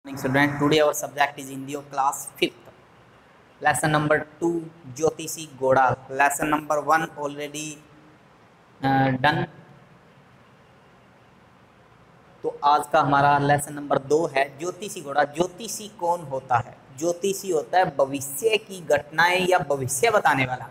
Student, today our subject is Hindi of class 5th. Lesson number 2 ज्योतिषी घोड़ा. Lesson number 1 already done. तो आज का हमारा लेसन नंबर 2 है ज्योतिषी घोड़ा. ज्योतिषी कौन होता है? ज्योतिषी होता है भविष्य की घटनाएं या भविष्य बताने वाला,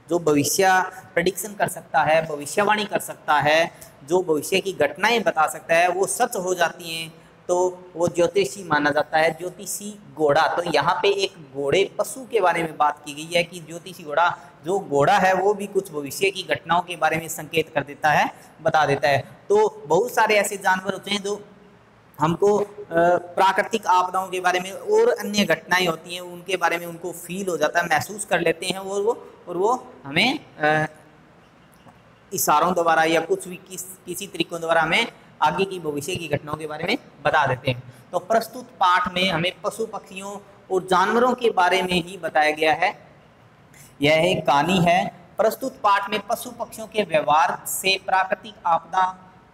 जो भविष्य प्रेडिक्शन कर सकता है, भविष्यवाणी कर सकता है, जो भविष्य की घटनाएं बता सकता है, वो सच हो जाती हैं तो वो ज्योतिषी माना जाता है. ज्योतिषी घोड़ा, तो यहाँ पे एक घोड़े पशु के बारे में बात की गई है कि ज्योतिषी घोड़ा, जो घोड़ा है वो भी कुछ भविष्य की घटनाओं के बारे में संकेत कर देता है, बता देता है. तो बहुत सारे ऐसे जानवर होते हैं जो हमको प्राकृतिक आपदाओं के बारे में और अन्य घटनाएं होती हैं उनके बारे में उनको फील हो जाता है, महसूस कर लेते हैं और वो हमें इशारों द्वारा या कुछ भी किसी तरीकों द्वारा हमें आगे की भविष्य की घटनाओं के बारे में बता देते हैं. तो प्रस्तुत पाठ में हमें पशु पक्षियों और जानवरों के बारे में ही बताया गया है. यह एक कहानी है. प्रस्तुत पाठ में पशु पक्षियों के व्यवहार से प्राकृतिक आपदा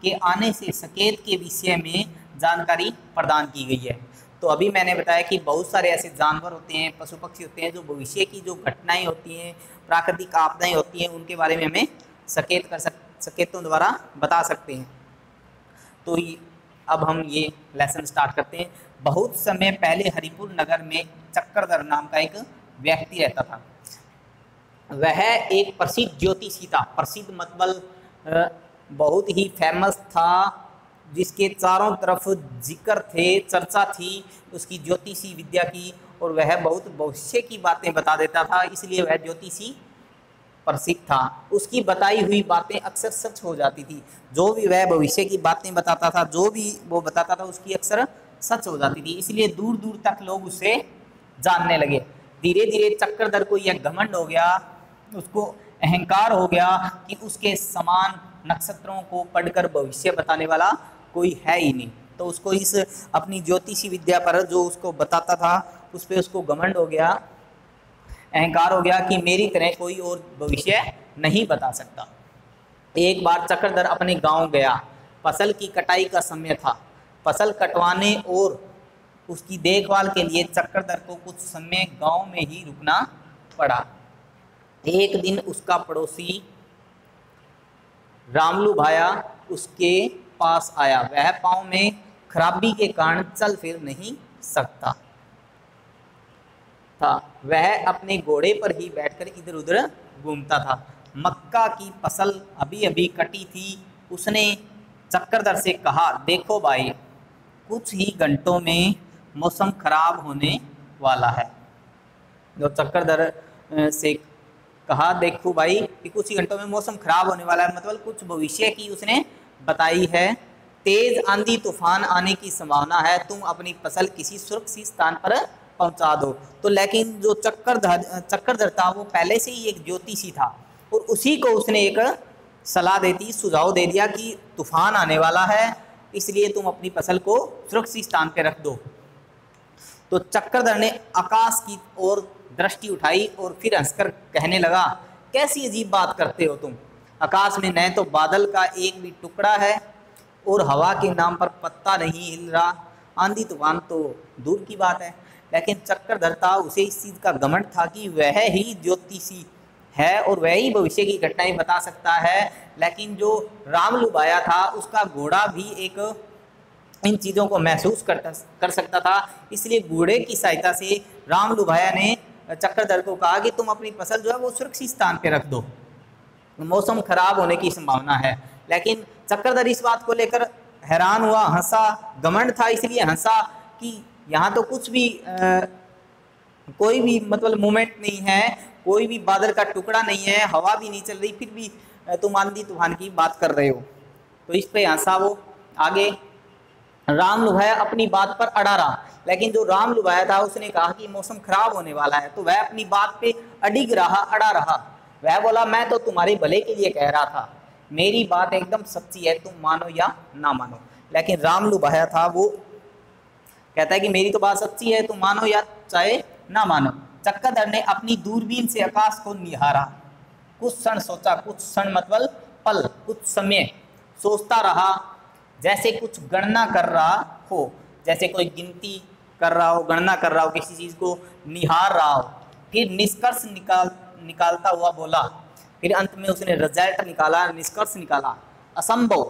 के आने से संकेत के विषय में जानकारी प्रदान की गई है. तो अभी मैंने बताया कि बहुत सारे ऐसे जानवर होते हैं, पशु पक्षी होते हैं जो भविष्य की जो घटनाएं होती हैं, प्राकृतिक आपदाएं होती हैं, उनके बारे में हमें संकेतों द्वारा बता सकते हैं. तो अब हम ये लेसन स्टार्ट करते हैं. बहुत समय पहले हरिपुर नगर में चक्रधर नाम का एक व्यक्ति रहता था. वह एक प्रसिद्ध ज्योतिषी था. प्रसिद्ध मतलब बहुत ही फेमस था, जिसके चारों तरफ जिक्र थे, चर्चा थी उसकी ज्योतिषी विद्या की, और वह बहुत भविष्य की बातें बता देता था, इसलिए वह ज्योतिषी प्रसिद्ध था. उसकी बताई हुई बातें अक्सर सच हो जाती थी. जो भी वह भविष्य की बातें बताता था, जो भी वो बताता था, उसकी अक्सर सच हो जाती थी. इसलिए दूर दूर तक लोग उसे जानने लगे. धीरे धीरे चक्रधर को यह घमंड हो गया, उसको अहंकार हो गया कि उसके समान नक्षत्रों को पढ़कर भविष्य बताने वाला कोई है ही नहीं. तो उसको इस अपनी ज्योतिषी विद्या पर जो उसको बताता था उस पर उसको घमंड हो गया, अहंकार हो गया कि मेरी तरह कोई और भविष्य नहीं बता सकता. एक बार चक्रधर अपने गांव गया. फसल की कटाई का समय था. फसल कटवाने और उसकी देखभाल के लिए चक्रधर को कुछ समय गांव में ही रुकना पड़ा. एक दिन उसका पड़ोसी रामलू भाया उसके पास आया. वह पांव में खराबी के कारण चल फिर नहीं सकता था. वह अपने घोड़े पर ही बैठकर इधर उधर घूमता था. मक्का की फसल अभी अभी कटी थी. उसने चक्रधर से कहा, देखो भाई, कुछ ही घंटों में मौसम खराब होने वाला है. जो चक्रधर से कहा, देखो भाई कि कुछ ही घंटों में मौसम खराब होने वाला है, मतलब कुछ भविष्य की उसने बताई है. तेज आंधी तूफान आने की संभावना है. तुम अपनी फसल किसी सुरक्षित स्थान पर पहुंचा दो. तो लेकिन जो चक्रधर था वो पहले से ही एक ज्योतिषी था और उसी को उसने एक सलाह दे दी, सुझाव दे दिया कि तूफान आने वाला है, इसलिए तुम अपनी फसल को सुरक्षित स्थान पर रख दो. तो चक्रधर ने आकाश की ओर दृष्टि उठाई और फिर हंसकर कहने लगा, कैसी अजीब बात करते हो तुम. आकाश में न तो बादल का एक भी टुकड़ा है और हवा के नाम पर पत्ता नहीं हिल रहा. आंधी तूफान तो दूर की बात है. लेकिन चक्रधर था, उसे इस चीज़ का घमंड था कि वह ही ज्योतिषी है और वह ही भविष्य की घटनाएं बता सकता है. लेकिन जो रामलुभाया था उसका घोड़ा भी एक इन चीज़ों को महसूस कर सकता था. इसलिए घोड़े की सहायता से रामलुभाया ने चक्रधर को कहा कि तुम अपनी फसल जो है वो सुरक्षित स्थान पे रख दो, मौसम खराब होने की संभावना है. लेकिन चक्रधर इस बात को लेकर हैरान हुआ, हंसा. घमंड था इसलिए हंसा कि यहाँ तो कुछ भी कोई भी मतलब मूवमेंट नहीं है, कोई भी बादल का टुकड़ा नहीं है, हवा भी नहीं चल रही, फिर भी तुम आंधी तूफान की बात कर रहे हो. तो इस पे हंसा वो. आगे रामलुभाया अपनी बात पर अड़ा रहा. लेकिन जो रामलुभाया था उसने कहा कि मौसम खराब होने वाला है, तो वह अपनी बात पे अडिग रहा, अड़ा रहा. वह बोला, मैं तो तुम्हारे भले के लिए कह रहा था, मेरी बात एकदम सच्ची है, तुम मानो या ना मानो. लेकिन रामलुभाया था वो कहता है कि मेरी तो बात सच्ची है, तुम मानो या चाहे ना मानो. चक्रधर ने अपनी दूरबीन से आकाश को निहारा. कुछ क्षण सोचा, कुछ क्षण मतलब पल, कुछ समय सोचता रहा, जैसे कुछ गणना कर रहा हो. जैसे कोई गिनती कर रहा हो, गणना कर रहा हो, किसी चीज़ को निहार रहा हो, फिर निष्कर्ष निकालता हुआ बोला, फिर अंत में उसने रिजल्ट निकाला, निष्कर्ष निकाला, असंभव,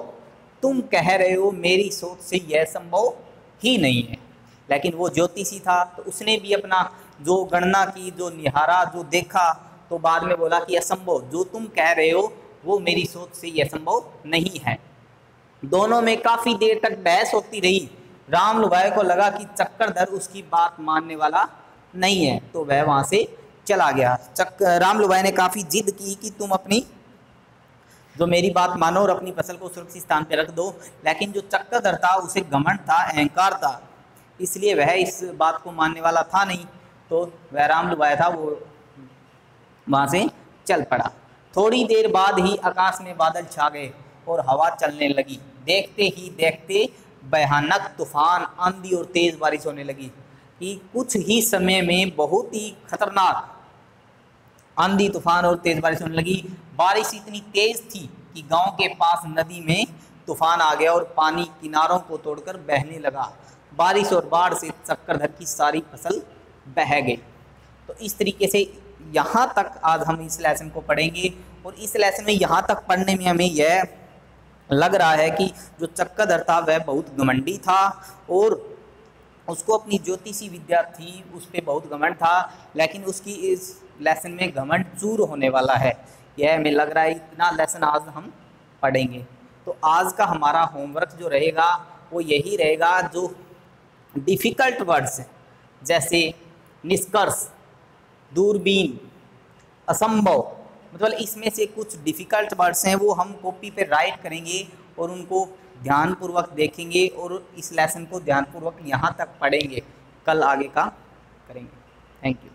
तुम कह रहे हो मेरी सोच से यह संभव ही नहीं है। लेकिन वो ज्योतिषी था तो उसने भी अपना जो गणना की, जो निहारा, जो देखा, तो बाद में बोला कि असंभव, जो तुम कह रहे हो वो मेरी सोच से यह संभव नहीं है। दोनों में काफ़ी देर तक बहस होती रही। रामलुभाई को लगा कि चक्रधर उसकी बात मानने वाला नहीं है, तो वह वहाँ से चला गया। रामलुभाई ने काफ़ी जिद की कि तुम अपनी जो मेरी बात मानो और अपनी फसल को सुरक्षित स्थान पर रख दो, लेकिन जो चक्रधर था उसे घमंड था, अहंकार था, इसलिए वह इस बात को मानने वाला था नहीं। तो वह रामलुभाई था वो वहाँ से चल पड़ा। थोड़ी देर बाद ही आकाश में बादल छा गए और हवा चलने लगी। देखते ही देखते भयानक तूफान, आंधी और तेज़ बारिश होने लगी कि कुछ ही समय में बहुत ही खतरनाक आंधी, तूफान और तेज़ बारिश होने लगी। बारिश इतनी तेज़ थी कि गांव के पास नदी में तूफान आ गया और पानी किनारों को तोड़कर बहने लगा। बारिश और बाढ़ से चक्रधर की सारी फसल बह गई। तो इस तरीके से यहाँ तक आज हम इस लेसन को पढ़ेंगे, और इस लेसन में यहाँ तक पढ़ने में हमें यह लग रहा है कि जो चक्रधर था वह बहुत घमंडी था और उसको अपनी ज्योतिषी विद्या थी, उस पर बहुत घमंड था, लेकिन उसकी इस लेसन में घमंड चूर होने वाला है, यह हमें लग रहा है। इतना लेसन आज हम पढ़ेंगे। तो आज का हमारा होमवर्क जो रहेगा वो यही रहेगा, जो डिफ़िकल्ट वर्ड्स हैं जैसे निष्कर्ष, दूरबीन, असंभव, मतलब इसमें से कुछ डिफ़िकल्ट वर्ड्स हैं वो हम कॉपी पे राइट करेंगे और उनको ध्यानपूर्वक देखेंगे और इस लेसन को ध्यानपूर्वक यहाँ तक पढ़ेंगे, कल आगे का करेंगे। Thank you.